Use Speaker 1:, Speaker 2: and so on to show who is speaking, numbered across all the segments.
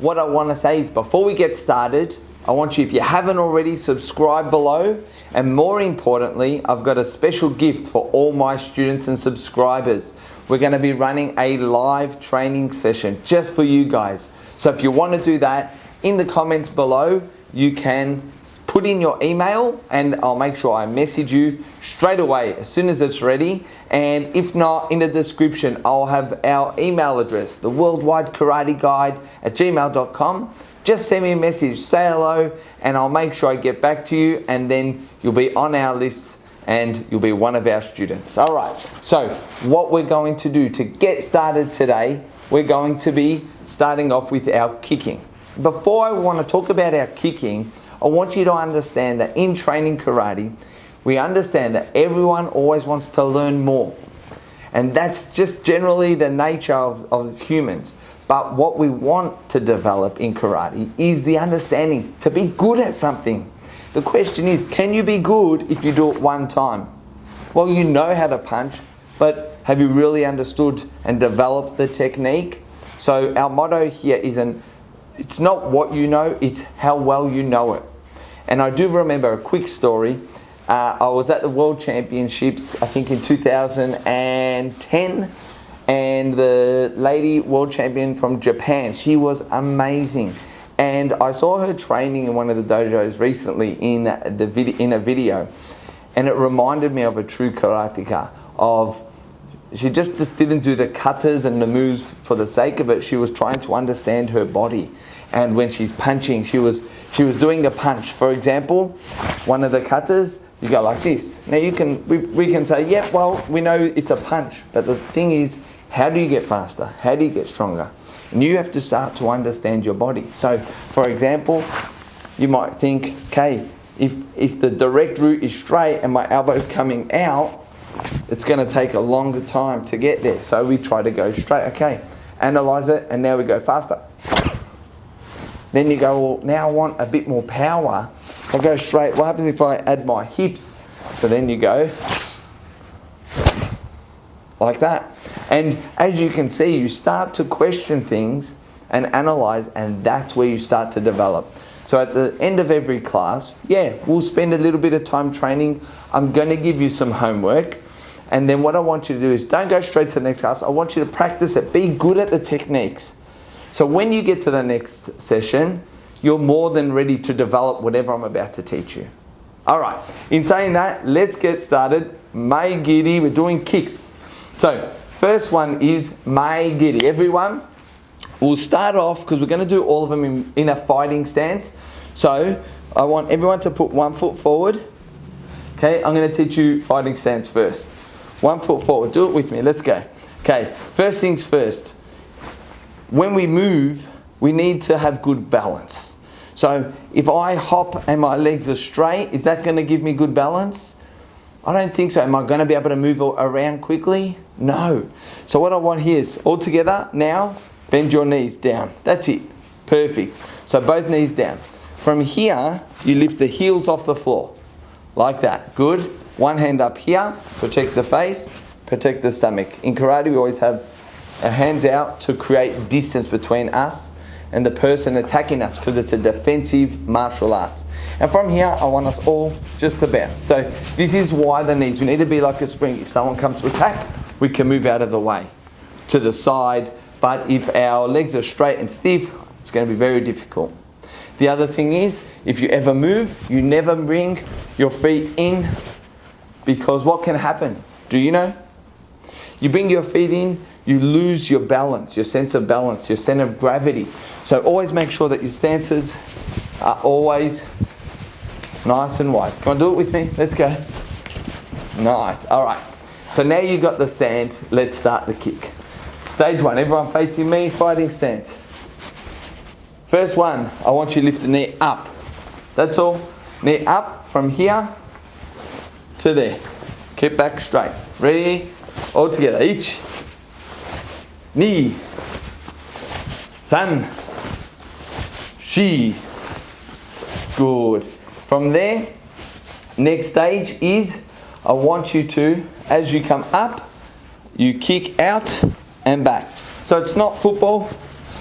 Speaker 1: what I want to say is before we get started, I want you, if you haven't already, subscribe below. And more importantly, I've got a special gift for all my students and subscribers. We're going to be running a live training session just for you guys. So if you want to do that, in the comments below, you can put in your email and I'll make sure I message you straight away as soon as it's ready. And if not, in the description, I'll have our email address, the worldwidekarateguide@gmail.com. Just send me a message, say hello, and I'll make sure I get back to you, and then you'll be on our list and you'll be one of our students. All right, so what we're going to do to get started today, we're going to be starting off with our kicking. Before I want to talk about our kicking, I want you to understand that in training karate, we understand that everyone always wants to learn more. And that's just generally the nature of humans. But what we want to develop in karate is the understanding to be good at something. The question is, can you be good if you do it one time? Well, you know how to punch, but have you really understood and developed the technique? So our motto here it's not what you know, it's how well you know it. And I do remember a quick story. I was at the World Championships, I think in 2010, and the lady world champion from Japan, she was amazing. And I saw her training in one of the dojos recently in a video, and it reminded me of a true karateka. She just didn't do the katas and the moves for the sake of it. She was trying to understand her body. And when she's punching, she was doing a punch. For example, one of the katas, you go like this. Now we can say, yeah, well, we know it's a punch. But the thing is, how do you get faster? How do you get stronger? And you have to start to understand your body. So, for example, you might think, okay, if the direct route is straight and my elbow's coming out, it's going to take a longer time to get there. So we try to go straight. Okay, analyze it, and now we go faster. Then you go, well, now I want a bit more power. I go straight. What happens if I add my hips? So then you go like that. And as you can see, you start to question things and analyze, and that's where you start to develop. So at the end of every class, yeah, we'll spend a little bit of time training. I'm going to give you some homework. And then what I want you to do is don't go straight to the next class. I want you to practice it. Be good at the techniques. So when you get to the next session, you're more than ready to develop whatever I'm about to teach you. All right, in saying that, let's get started. Mai Giri, we're doing kicks. So first one is Mai Giri. Everyone, we'll start off because we're going to do all of them in a fighting stance. So I want everyone to put 1 foot forward. Okay, I'm going to teach you fighting stance first. 1 foot forward. Do it with me. Let's go. Okay, first things first. When we move, we need to have good balance. So if I hop and my legs are straight, is that going to give me good balance? I don't think so. Am I going to be able to move around quickly? No. So what I want here is all together now, bend your knees down. That's it. Perfect. So both knees down. From here, you lift the heels off the floor. Like that. Good. One hand up here. Protect the face. Protect the stomach. In karate, we always have our hands out to create distance between us and the person attacking us because it's a defensive martial art. And from here, I want us all just to bounce. So this is why the knees. We need to be like a spring. If someone comes to attack, we can move out of the way to the side. But if our legs are straight and stiff, it's going to be very difficult. The other thing is, if you ever move, you never bring your feet in, because what can happen? Do you know? You bring your feet in, you lose your balance, your sense of balance, your sense of gravity. So always make sure that your stances are always nice and wide. Come on, do it with me. Let's go. Nice. All right. So now you got the stance. Let's start the kick. Stage 1. Everyone facing me. Fighting stance. First one. I want you to lift the knee up. That's all. Knee up from here to there. Keep back straight. Ready? All together. Each. Ni. San. Shi. Good. From there, next stage is I want you to, as you come up, you kick out and back. So it's not football.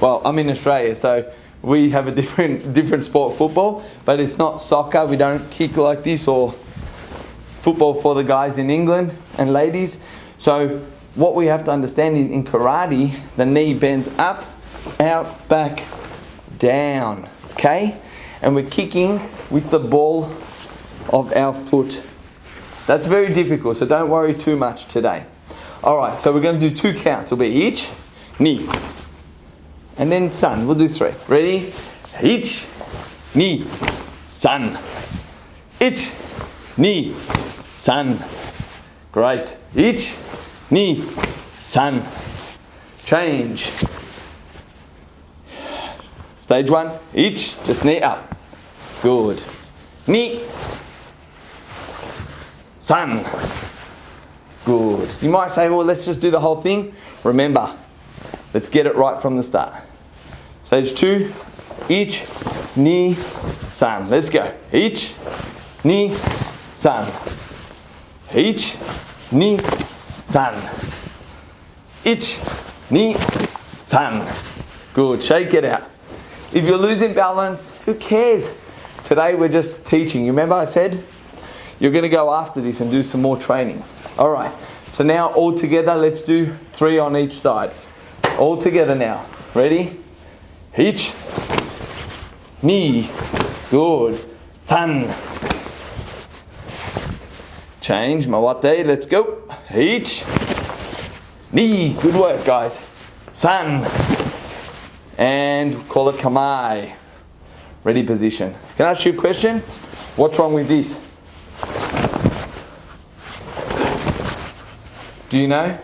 Speaker 1: Well, I'm in Australia, so we have a different sport, football, but it's not soccer. We don't kick like this, or football for the guys in England and ladies. So what we have to understand in karate, the knee bends up, out, back, down, okay? And we're kicking with the ball of our foot. That's very difficult, so don't worry too much today. All right, so we're going to do 2 counts. It'll be each, knee, and then san. We'll do 3. Ready? Each, knee, san. Each, knee, san. Great. Each, knee, san. Change. Stage 1, each, just knee up. Good. Knee, san. Good. You might say, well, let's just do the whole thing. Remember, let's get it right from the start. Stage 2, each, knee, san. Let's go. Each, knee, san. Each, knee, san. Each, knee, san. Good. Shake it out. If you're losing balance, who cares? Today we're just teaching. You remember I said you're going to go after this and do some more training. All right. So now all together, let's do 3 on each side. All together now. Ready? Each, knee, good, san. Change, mawate, let's go. Each, knee, good work guys. San. And call it kamai. Ready position. Can I ask you a question? What's wrong with this? Do you know?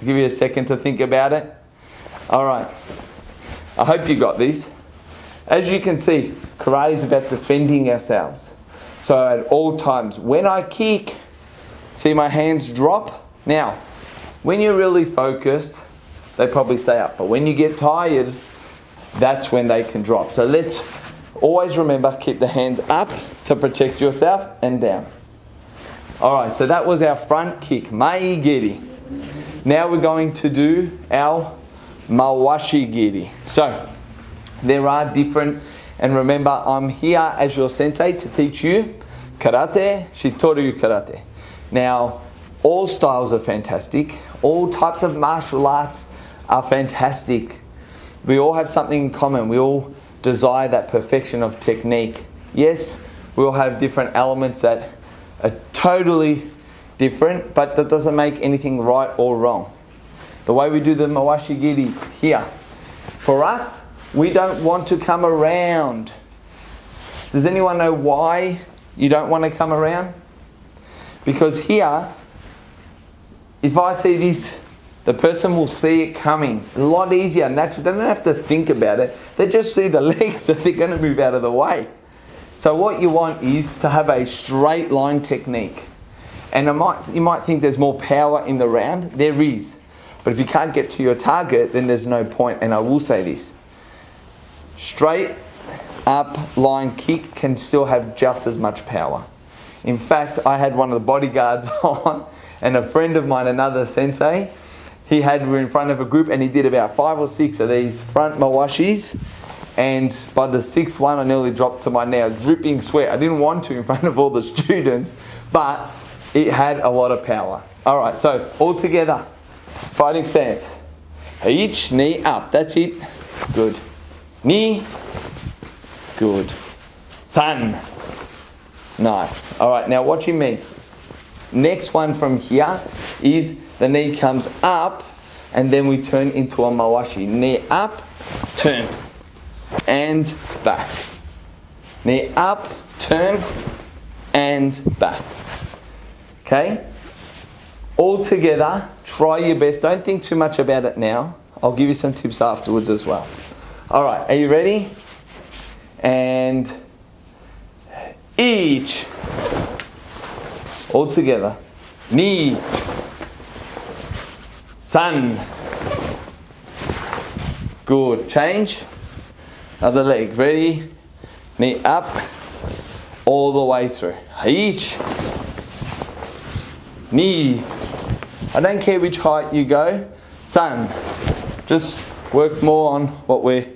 Speaker 1: I'll give you a second to think about it. All right. I hope you got this. As you can see, karate is about defending ourselves. So at all times, when I kick, see my hands drop? Now, when you're really focused, they probably stay up. But when you get tired, that's when they can drop. So let's always remember, keep the hands up to protect yourself and down. All right, so that was our front kick, mai giri. Now we're going to do our mawashi giri. So there are different, and remember, I'm here as your sensei to teach you karate, shitoryu karate. Now, all styles are fantastic. All types of martial arts are fantastic. We all have something in common. We all desire that perfection of technique. Yes, we all have different elements that are totally different, but that doesn't make anything right or wrong. The way we do the mawashi giri here, for us, we don't want to come around. Does anyone know why you don't want to come around? Because here, if I see this, the person will see it coming. A lot easier, naturally. They don't have to think about it. They just see the legs, so they're going to move out of the way. So what you want is to have a straight line technique. And you might think there's more power in the round. There is. But if you can't get to your target, then there's no point. And I will say this. Straight up line kick can still have just as much power. In fact, I had one of the bodyguards on, and a friend of mine, another sensei, we were in front of a group, and he did about 5 or 6 of these front mawashis. And by the 6th one, I nearly dropped to my knee, dripping sweat. I didn't want to in front of all the students, but it had a lot of power. All right, so all together, fighting stance. Each knee up. That's it. Good. Knee. Good. San. Nice. All right, now watching me. Next one from here is the knee comes up, and then we turn into a mawashi. Knee up, turn, and back. Knee up, turn, and back. Okay? All together, try your best. Don't think too much about it now. I'll give you some tips afterwards as well. All right, are you ready? And each. All together. Knee. San. Good. Change. Other leg. Ready? Knee up. All the way through. Each. Knee. I don't care which height you go. San. Just work more on what we're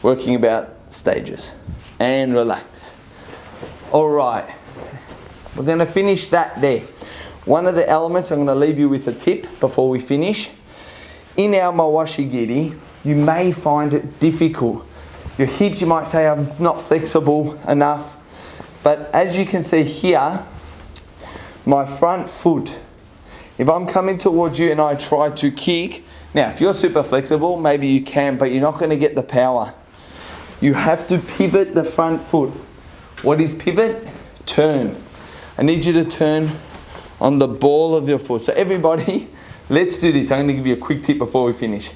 Speaker 1: working about, stages. And relax. All right. We're going to finish that there. One of the elements, I'm going to leave you with a tip before we finish. In our mawashi giri, you may find it difficult. Your hips, you might say, I'm not flexible enough. But as you can see here, my front foot, if I'm coming towards you and I try to kick, now if you're super flexible, maybe you can, but you're not going to get the power. You have to pivot the front foot. What is pivot? Turn. I need you to turn on the ball of your foot. So everybody, let's do this. I'm going to give you a quick tip before we finish.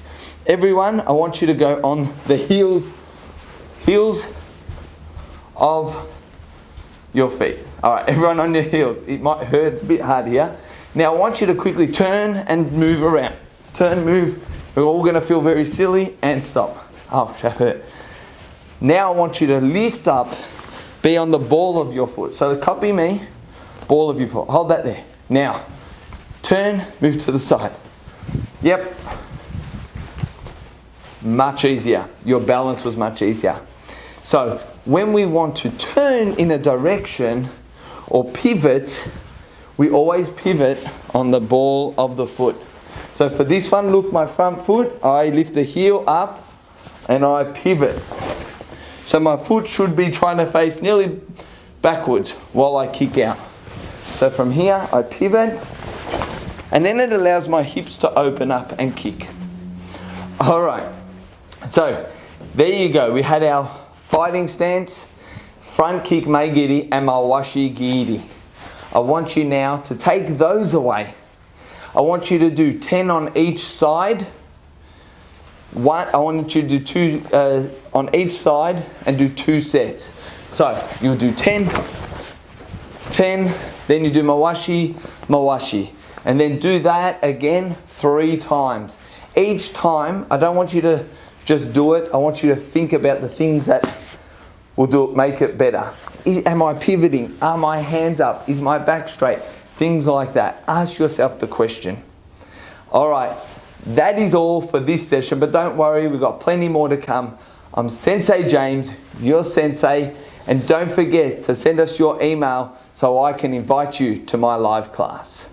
Speaker 1: Everyone, I want you to go on the heels of your feet. All right, everyone on your heels. It might hurt, it's a bit hard here. Now I want you to quickly turn and move around. Turn, move. We're all going to feel very silly and stop. Oh, that hurt. Now I want you to lift up, be on the ball of your foot. So copy me, ball of your foot. Hold that there. Now, turn, move to the side. Yep. Much easier. Your balance was much easier. So when we want to turn in a direction or pivot, we always pivot on the ball of the foot. So for this one, look, my front foot, I lift the heel up and I pivot. So my foot should be trying to face nearly backwards while I kick out. So from here, I pivot, and then it allows my hips to open up and kick. All right, so there you go. We had our fighting stance, front kick maigiri, and mawashi giri. I want you now to take those away. I want you to do 10 on each side. I want you to do 2 on each side and do 2 sets. So you'll do 10, 10, then you do mawashi, mawashi. And then do that again 3 times. Each time, I don't want you to just do it. I want you to think about the things that will make it better. Am I pivoting? Are my hands up? Is my back straight? Things like that. Ask yourself the question. All right. That is all for this session, but don't worry, we've got plenty more to come. I'm Sensei James, your Sensei, and don't forget to send us your email so I can invite you to my live class.